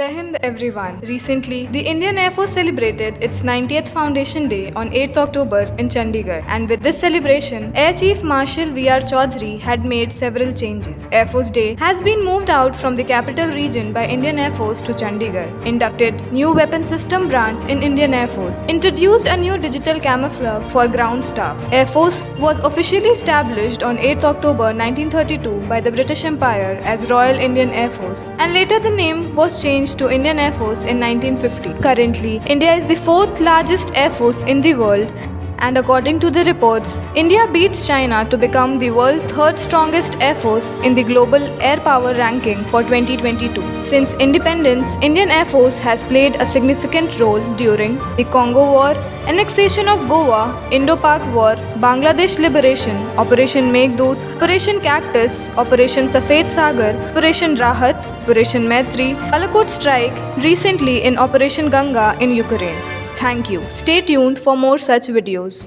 Jai Hind everyone. Recently, the Indian Air Force celebrated its 90th Foundation Day on 8th October in Chandigarh, and with this celebration, Air Chief Marshal V.R. Chaudhary had made several changes. Air Force Day has been moved out from the capital region by Indian Air Force to Chandigarh, inducted new weapon system branch in Indian Air Force, introduced a new digital camouflage for ground staff. Air Force was officially established on 8th October 1932 by the British Empire as Royal Indian Air Force, and later the name was changed to Indian Air Force in 1950. Currently, India is the fourth largest air force in the world, and according to the reports, India beats China to become the world's third strongest air force in the global air power ranking for 2022. Since independence, Indian Air Force has played a significant role during the Congo War, annexation of Goa, Indo-Pak War, Bangladesh Liberation, Operation Meghdoot, Operation Cactus, Operation Safed Sagar, Operation Rahat, Operation Maitri, Balakot Strike, recently in Operation Ganga in Ukraine. Thank you. Stay tuned for more such videos.